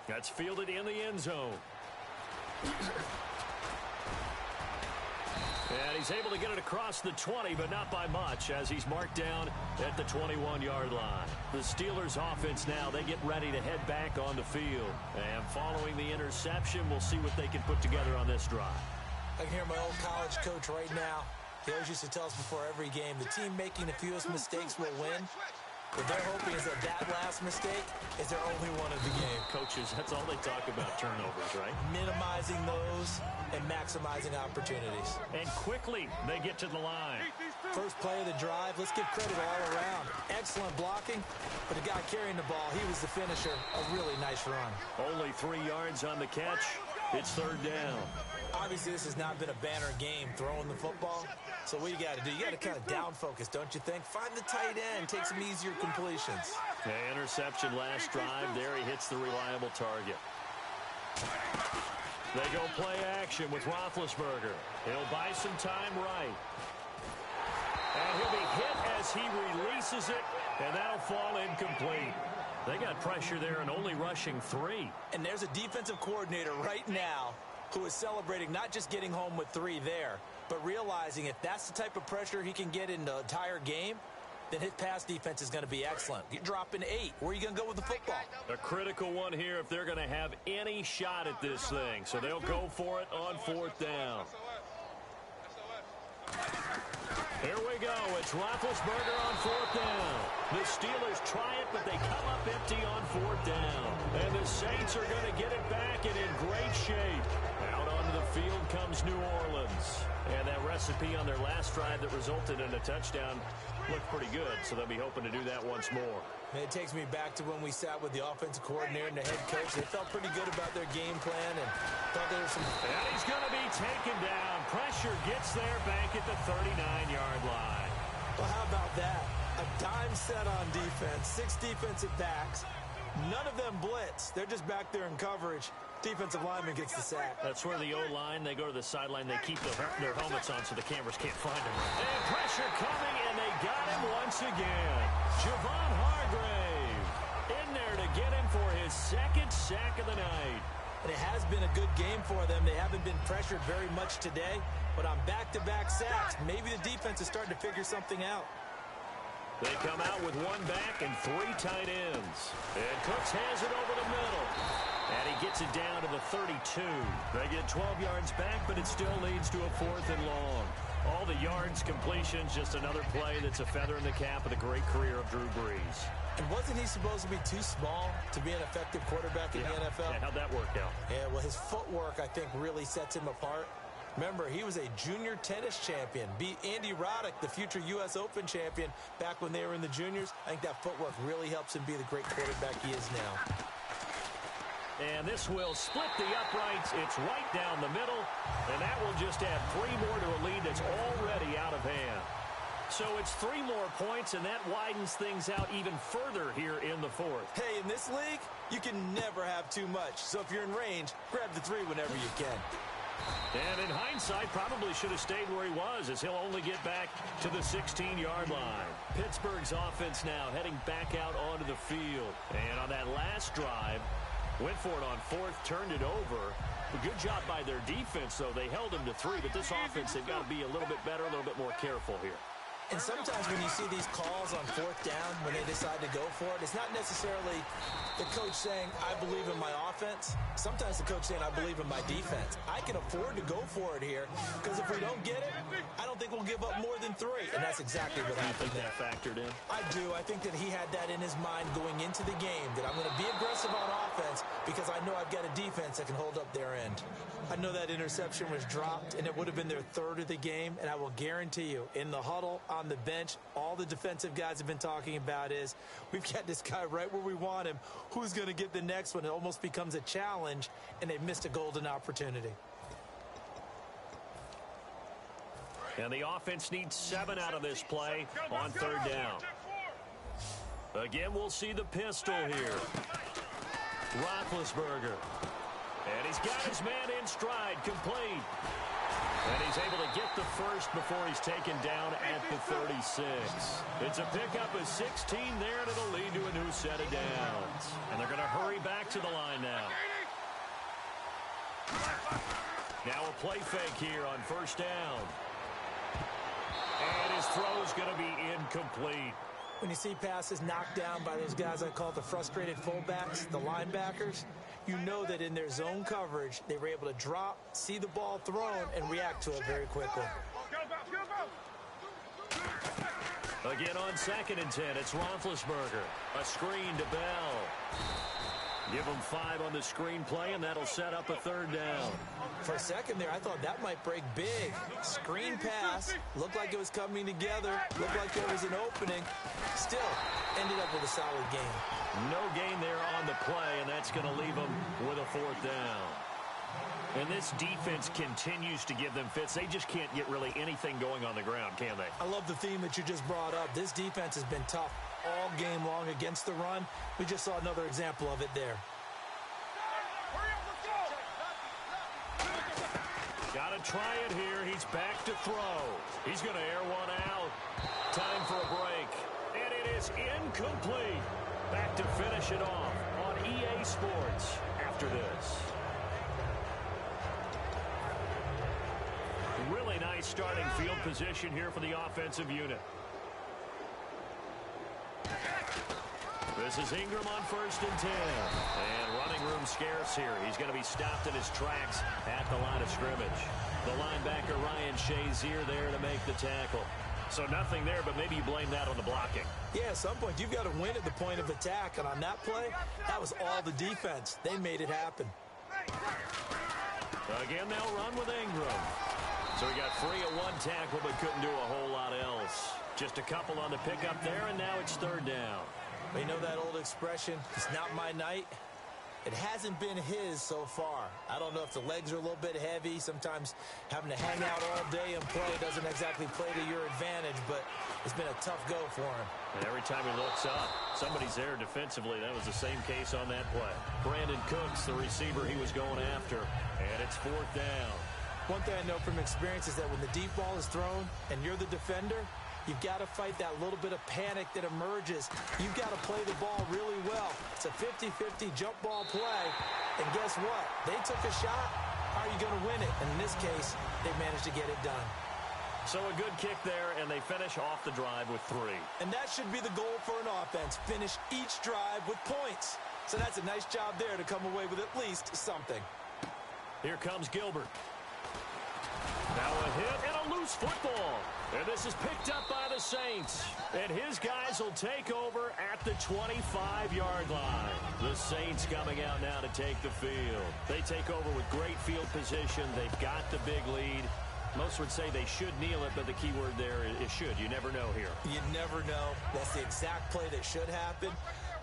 That's fielded in the end zone. And he's able to get it across the 20, but not by much, as he's marked down at the 21-yard line. The Steelers offense now, they get ready to head back on the field. And following the interception, we'll see what they can put together on this drive. I can hear my old college coach right now. He always used to tell us before every game, the team making the fewest mistakes will win. What they're hoping is that last mistake is their only one of the game. Coaches, that's all they talk about, turnovers, right? Minimizing those and maximizing opportunities. And quickly, they get to the line. First play of the drive, let's give credit all around. Excellent blocking, but the guy carrying the ball, he was the finisher. A really nice run. Only 3 yards on the catch. It's third down. Obviously, this has not been a banner game throwing the football. So what you got to do, you got to kind of down focus, don't you think? Find the tight end, take some easier completions. The interception last drive. There he hits the reliable target. They go play action with Roethlisberger. He'll buy some time right. And he'll be hit as he releases it, and that'll fall incomplete. They got pressure there and only rushing 3. And there's a defensive coordinator right now who is celebrating not just getting home with 3 there, but realizing if that's the type of pressure he can get in the entire game, then his pass defense is going to be excellent. You're dropping 8. Where are you going to go with the football? A critical one here if they're going to have any shot at this thing. So they'll go for it on 4th down. Here we go. It's Roethlisberger on 4th down. The Steelers try it, but they come up empty on 4th down. And the Saints are going to get it back and in great shape. Out onto the field comes New Orleans. And that recipe on their last drive that resulted in a touchdown looked pretty good, so they'll be hoping to do that once more. And it takes me back to when we sat with the offensive coordinator and the head coach. They felt pretty good about their game plan and thought there was some... And he's going to be taken down. Pressure gets there back at the 39-yard line. Well, how about that? A dime set on defense, 6 defensive backs. None of them blitz. They're just back there in coverage. Defensive lineman gets the sack. That's where the O-line, they go to the sideline, they keep their helmets on so the cameras can't find them. And pressure coming, and they got him once again. Javon Hargrave in there to get him for his 2nd sack of the night. And it has been a good game for them. They haven't been pressured very much today, but on back-to-back sacks, maybe the defense is starting to figure something out. They come out with 1 back and 3 tight ends. And Cooks has it over the middle. And he gets it down to the 32. They get 12 yards back, but it still leads to a 4th and long. All the yards, completions, just another play that's a feather in the cap of the great career of Drew Brees. And wasn't he supposed to be too small to be an effective quarterback in the NFL? Yeah, how'd that work out? Yeah, well, his footwork, I think, really sets him apart. Remember, he was a junior tennis champion, beat Andy Roddick, the future U.S. Open champion, back when they were in the juniors. I think that footwork really helps him be the great quarterback he is now. And this will split the uprights. It's right down the middle, and that will just add 3 more to a lead that's already out of hand. So it's 3 more points, and that widens things out even further here in the 4th. Hey, in this league, you can never have too much. So if you're in range, grab the 3 whenever you can. And in hindsight, probably should have stayed where he was, as he'll only get back to the 16-yard line. Pittsburgh's offense now heading back out onto the field. And on that last drive, went for it on 4th, turned it over. A good job by their defense, though. They held him to 3, but this offense, they've got to be a little bit better, a little bit more careful here. And sometimes when you see these calls on 4th down, when they decide to go for it, it's not necessarily the coach saying, I believe in my offense. Sometimes the coach saying, I believe in my defense. I can afford to go for it here, because if we don't get it, I don't think we'll give up more than 3. And that's exactly what happened there. That factored in? I do. I think that he had that in his mind going into the game, that I'm going to be aggressive on offense because I know I've got a defense that can hold up their end. I know that interception was dropped, and it would have been their 3rd of the game, and I will guarantee you, in the huddle, on the bench, all the defensive guys have been talking about is, we've got this guy right where we want him. Who's going to get the next one? It almost becomes a challenge, and they've missed a golden opportunity. And the offense needs 7 out of this play on 3rd down. Again, we'll see the pistol here. Roethlisberger. And he's got his man in stride, complete. And he's able to get the first before he's taken down at the 36. It's a pickup of 16 there, and it'll lead to a new set of downs. And they're going to hurry back to the line now. Now a play fake here on first down. And his throw's going to be incomplete. When you see passes knocked down by those guys I call the frustrated fullbacks, the linebackers, you know that in their zone coverage, they were able to drop, see the ball thrown, and react to it very quickly. Again on 2nd and 10, it's Roethlisberger. A screen to Bell. Give him 5 on the screen play, and that'll set up a 3rd down. For a second there, I thought that might break big. Screen pass, looked like it was coming together, looked like there was an opening. Still, ended up with a solid gain. No gain there on the play, and that's going to leave them with a 4th down. And this defense continues to give them fits. They just can't get really anything going on the ground, can they? I love the theme that you just brought up. This defense has been tough all game long against the run. We just saw another example of it there. Got to try it here. He's back to throw. He's going to air one out. Time for a break. And it is incomplete. Back to finish it off on EA Sports after this. Really nice starting field position here for the offensive unit. This is Ingram on 1st and 10. And running room scarce here. He's going to be stopped in his tracks at the line of scrimmage. The linebacker Ryan Shazier there to make the tackle. So nothing there, but maybe you blame that on the blocking. Yeah, at some point you've got to win at the point of attack. And on that play, that was all the defense. They made it happen. Again, they'll run with Ingram. So he got free of 1 tackle, but couldn't do a whole lot else. Just a couple on the pickup there, and now it's 3rd down. You know that old expression, it's not my night? It hasn't been his so far. I don't know if the legs are a little bit heavy. Sometimes having to hang out all day and play doesn't exactly play to your advantage, but it's been a tough go for him. And every time he looks up, somebody's there defensively. That was the same case on that play. Brandon Cooks, the receiver he was going after, and it's 4th down. One thing I know from experience is that when the deep ball is thrown and you're the defender, you've got to fight that little bit of panic that emerges. You've got to play the ball really well. It's a 50-50 jump ball play. And guess what? They took a shot. How are you going to win it? And in this case, they managed to get it done. So a good kick there, and they finish off the drive with 3. And that should be the goal for an offense. Finish each drive with points. So that's a nice job there to come away with at least something. Here comes Gilbert. Now a hit and a loose football. And this is picked up by the Saints. And his guys will take over at the 25-yard line. The Saints coming out now to take the field. They take over with great field position. They've got the big lead. Most would say they should kneel it, but the key word there is should. You never know here. You never know. That's the exact play that should happen.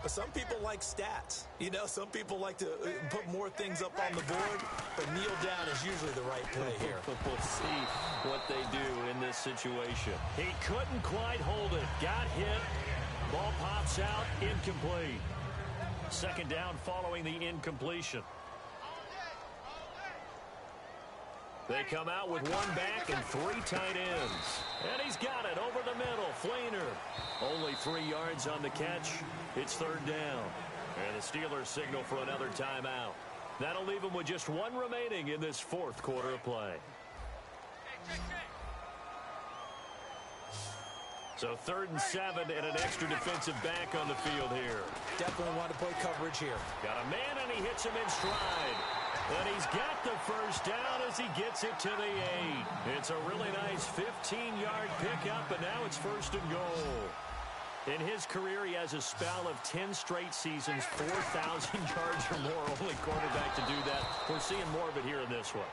But some people like stats. You know, some people like to put more things up on the board, but kneel down is usually the right play here. We'll see what they do in this situation. He couldn't quite hold it. Got hit. Ball pops out. Incomplete. 2nd down following the incompletion. They come out with 1 back and 3 tight ends. And he's got it over the middle. Fleener. Only 3 yards on the catch. It's 3rd down. And the Steelers signal for another timeout. That'll leave them with just 1 remaining in this 4th quarter of play. So 3rd and 7 and an extra defensive back on the field here. Definitely want to play coverage here. Got a man, and he hits him in stride. And he's got the first down as he gets it to the 8. It's a really nice 15-yard pickup, and now it's 1st and goal. In his career, he has a spell of 10 straight seasons, 4,000 yards or more. Only quarterback to do that. We're seeing more of it here in this one.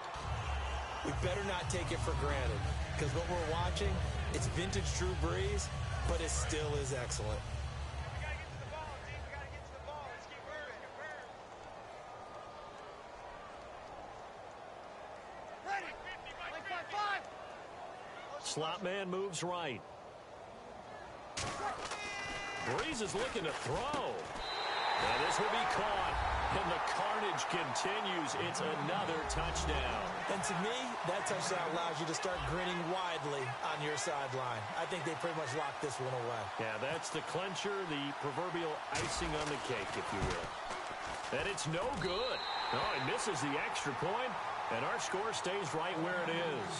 We better not take it for granted, because what we're watching, it's vintage Drew Brees, but it still is excellent. Slot man moves right. Brees is looking to throw. And this will be caught. And the carnage continues. It's another touchdown. And to me, that touchdown allows you to start grinning widely on your sideline. I think they pretty much locked this one away. Yeah, that's the clincher, the proverbial icing on the cake, if you will. And it's no good. No, it misses the extra point, and our score stays right where it is.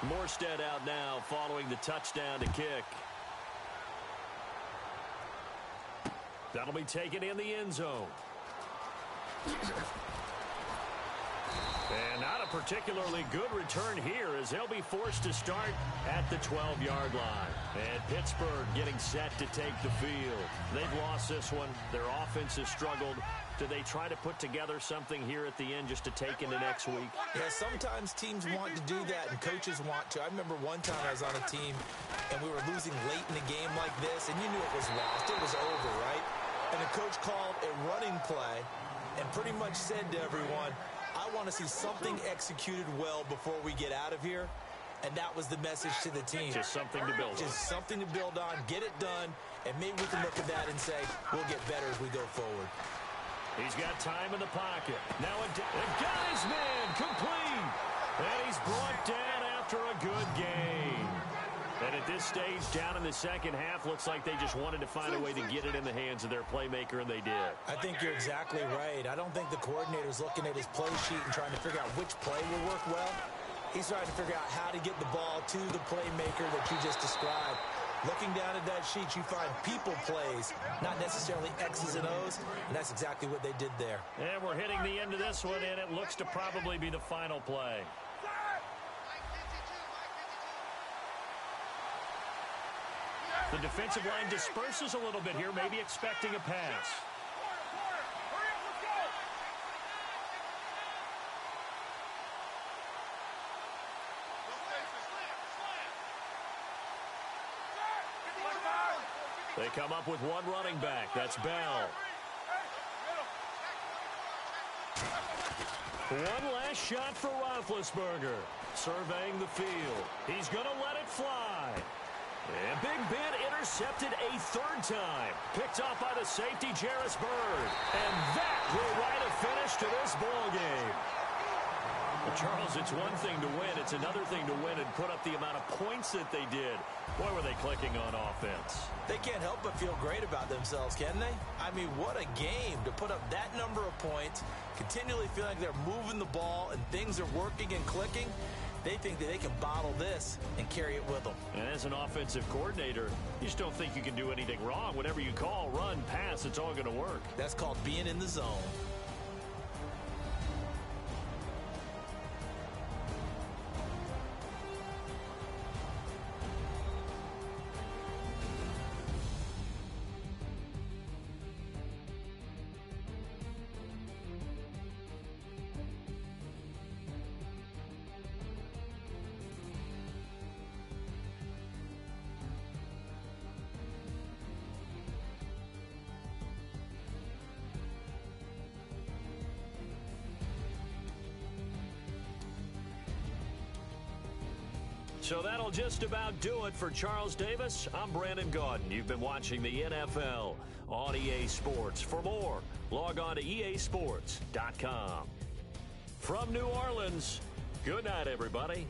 Morstead out now following the touchdown to kick. That'll be taken in the end zone. And not a particularly good return here as they'll be forced to start at the 12-yard line. And Pittsburgh getting set to take the field. They've lost this one. Their offense has struggled. Do they try to put together something here at the end just to take into next week? Yeah, sometimes teams want to do that and coaches want to. I remember one time I was on a team and we were losing late in the game like this, and you knew it was lost. It was over, right? And the coach called a running play and pretty much said to everyone, I want to see something executed well before we get out of here. And that was the message to the team. Just something to build on. Just something to build on, get it done, and maybe we can look at that and say, we'll get better as we go forward. He's got time in the pocket. Now got his man complete. And he's brought down after a good game. And at this stage, down in the second half, looks like they just wanted to find a way to get it in the hands of their playmaker, and they did. I think you're exactly right. I don't think the coordinator's looking at his play sheet and trying to figure out which play will work well. He's trying to figure out how to get the ball to the playmaker that you just described. Looking down at that sheet, you find people plays, not necessarily X's and O's, and that's exactly what they did there. And we're hitting the end of this one, and it looks to probably be the final play. The defensive line disperses a little bit here, maybe expecting a pass. They come up with one running back. That's Bell. One last shot for Roethlisberger. Surveying the field. He's going to let it fly. And Big Ben intercepted a third time. Picked off by the safety, Jarvis Bird. And that will write a finish to this ball game. Well, Charles, it's one thing to win. It's another thing to win and put up the amount of points that they did. Boy, were they clicking on offense. They can't help but feel great about themselves, can they? I mean, what a game to put up that number of points, continually feeling like they're moving the ball and things are working and clicking. They think that they can bottle this and carry it with them. And as an offensive coordinator, you just don't think you can do anything wrong. Whatever you call, run, pass, it's all going to work. That's called being in the zone. So that'll just about do it for Charles Davis. I'm Brandon Gaudin. You've been watching the NFL on EA Sports. For more, log on to easports.com. From New Orleans, good night, everybody.